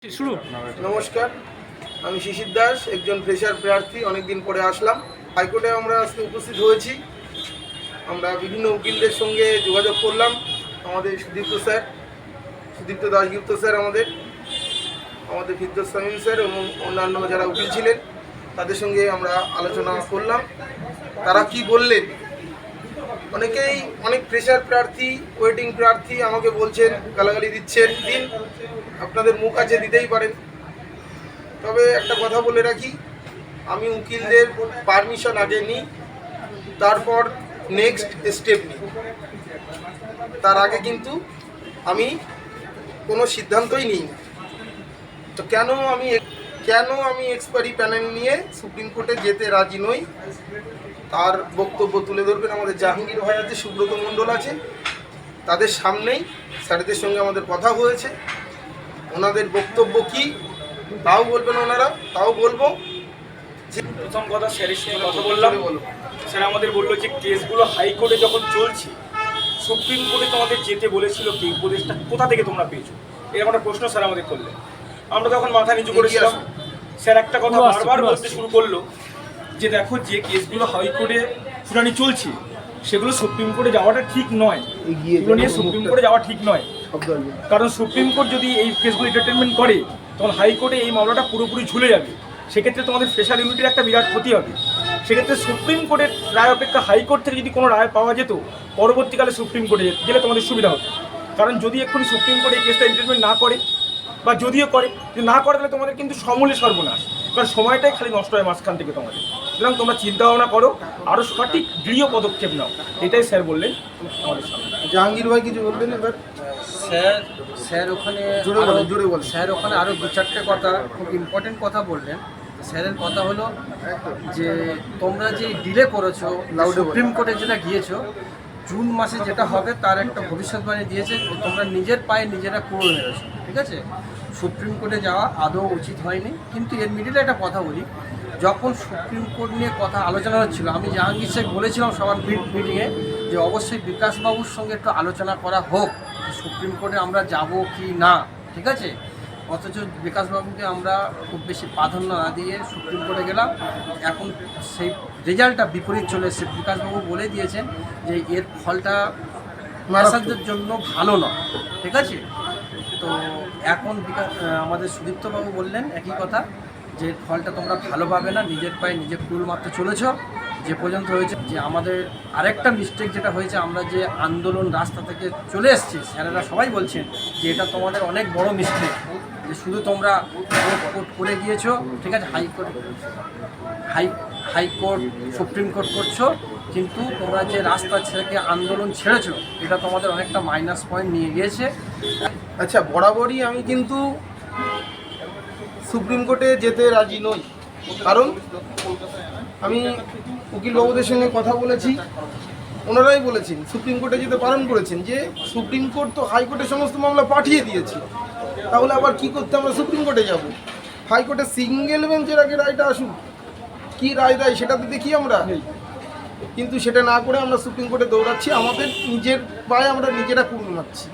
শুরু। নমস্কার, আমি শিশির দাস, একজন ফ্রেশার প্রার্থী। অনেকদিন পরে আসলাম হাইকোর্টে। আমরা আজকে উপস্থিত হয়েছি। আমরা বিভিন্ন উকিলদের সঙ্গে যোগাযোগ করলাম। আমাদের সুদীপ্ত দাশগুপ্ত স্যার, আমাদের ফিরদৌস সামিম স্যার এবং অন্যান্য যারা উকিল ছিলেন তাদের সঙ্গে আমরা আলোচনা করলাম। তারা কি বললেন, অনেকেই অনেক প্রেশার প্রার্থী, ওয়েটিং প্রার্থী আমাকে বলছেন, গালাগালি দিচ্ছেন। দিন, আপনাদের মুখ আছে, দিতেই পারেন। তবে একটা কথা বলে রাখি, আমি উকিলদের পারমিশন আগে নিই, তারপর নেক্সট স্টেপ নিই। তার আগে কিন্তু আমি কোনো সিদ্ধান্তই নিই না। তো কেন আমি এক্সপায়ারি প্যানেল নিয়ে সুপ্রিম কোর্টে যেতে রাজি নই, তার বক্তব্য তুলে ধরবেন আমাদের জাহাঙ্গীর ভাই আছে, সুব্রত মণ্ডল আছে। তাদের সামনেই স্যারদের সঙ্গে আমাদের কথা হয়েছে। ওনাদের বক্তব্য কি তাও বলবেন ওনারা, তাও বলবো। প্রথম কথা, স্যারের সঙ্গে কথা বললাম। স্যার আমাদের বললো যে কেসগুলো হাইকোর্টে যখন চলছে, সুপ্রিম কোর্টে তোমাদের যেতে বলেছিল, কি উপদেশটা কোথা থেকে তোমরা পেয়েছো, এরকম একটা প্রশ্ন স্যার আমাদের করলেন। আমরা তখন মাথা নিচু করেছিলাম। স্যার একটা কথা বারবার বলতে শুরু করলো যে দেখো, যে কেসগুলো হাইকোর্টে শুনানি চলছে সেগুলো সুপ্রিম কোর্টে যাওয়াটা ঠিক নয়, এগুলো নিয়ে সুপ্রিম কোর্টে যাওয়া ঠিক নয়। কারণ সুপ্রিম কোর্ট যদি এই কেসগুলো এন্টারটেনমেন্ট করে তখন হাইকোর্টে এই মামলাটা পুরোপুরি ঝুলে যাবে। সেক্ষেত্রে তোমাদের স্পেশাল ইউনিটির একটা বিরাট ক্ষতি হবে। সেক্ষেত্রে সুপ্রিম কোর্টের রায় অপেক্ষা হাইকোর্ট থেকে যদি কোনো রায় পাওয়া যেত, পরবর্তীকালে সুপ্রিম কোর্টে গেলে তোমাদের সুবিধা হতো। কারণ যদি এক্ষুনি সুপ্রিম কোর্ট এই কেসটা এন্টারটেনমেন্ট না করে, বা যদিও করে, যদি না করে, তাহলে তোমাদের কিন্তু সমূলে সর্বনাশ। কারণ সময়টাই খালি নষ্ট হয় মাঝখান থেকে তোমাদের। সুতরাং তোমরা চিন্তা ভাবনা করো, আরও সঠিক দৃঢ় পদক্ষেপ নাও, এটাই স্যার বললেন আমাদের সামনে। জাহাঙ্গীর ভাই কিছু বলবেন এবার? স্যার ওখানে জোরে বলেন। স্যার ওখানে আরও দু চারটে কথা, খুব ইম্পর্টেন্ট কথা বললেন। স্যারের কথা হলো যে তোমরা যে ডিলে করেছো, সুপ্রিম কোর্টে যেটা গিয়েছো, জুন মাসে যেটা হবে তার একটা ভবিষ্যৎবাণী দিয়েছে। তোমরা নিজের পায়ে নিজেরা কুড়োল মেরেছো, ঠিক আছে? সুপ্রিম কোর্টে যাওয়া আদৌ উচিত হয়নি। কিন্তু এর মিডিলে একটা কথা বলি, যখন সুপ্রিম কোর্ট নিয়ে কথা আলোচনা হচ্ছিল, আমি জাহাঙ্গীর শেখ বলেছিলাম সবার মিটিংয়ে যে অবশ্যই বিকাশবাবুর সঙ্গে একটু আলোচনা করা হোক সুপ্রিম কোর্টে আমরা যাব কি না, ঠিক আছে? অথচ বিকাশবাবুকে আমরা খুব বেশি প্রাধান্য না দিয়ে সুপ্রিম কোর্টে গেলাম। এখন সেই রেজাল্টটা বিপরীত চলে এসেছে। বিকাশবাবু বলে দিয়েছেন যে এর ফলটা মেসাজদের জন্য ভালো নয়, ঠিক আছে? তো এখন আমাদের সুদীপ্তবাবু বললেন একই কথা, যে ফলটা তোমরা ভালো পাবে না, নিজের পায়ে নিজে কুল মারতে চলেছ। যে পর্যন্ত হয়েছে যে আমাদের আরেকটা মিস্টেক যেটা হয়েছে, আমরা যে আন্দোলন রাস্তা থেকে চলে এসেছি, স্যারেরা সবাই বলছেন যে এটা তোমাদের অনেক বড় মিস্টেক, যে শুধু তোমরা কোর্ট করে গিয়েছো, ঠিক আছে, হাইকোর্ট সুপ্রিম কোর্ট করছো, কিন্তু তোমরা যে রাস্তা থেকে আন্দোলন ছেড়েছো এটা তোমাদের অনেকটা মাইনাস পয়েন্ট নিয়ে গিয়েছে। আচ্ছা, বরাবরই আমি কিন্তু সুপ্রিম কোর্টে যেতে রাজি নই। কারণ আমি উকিলবাবুদের সঙ্গে কথা বলেছি, ওনারাই বলেছেন, সুপ্রিম কোর্টে যেতে বারণ করেছেন, যে সুপ্রিম কোর্ট তো হাইকোর্টের সমস্ত মামলা পাঠিয়ে দিয়েছে, তাহলে আবার কি করতে আমরা সুপ্রিম কোর্টে যাব? হাইকোর্টে সিঙ্গেল বেঞ্চের আগে রায়টা আসুক, কি রায় দেয় সেটা তো দেখি আমরা। কিন্তু সেটা না করে আমরা সুপ্রিম কোর্টে দৌড়াচ্ছি, আমাদের নিজের পায়ে আমরা নিজেরা কুড়ুল মারছি।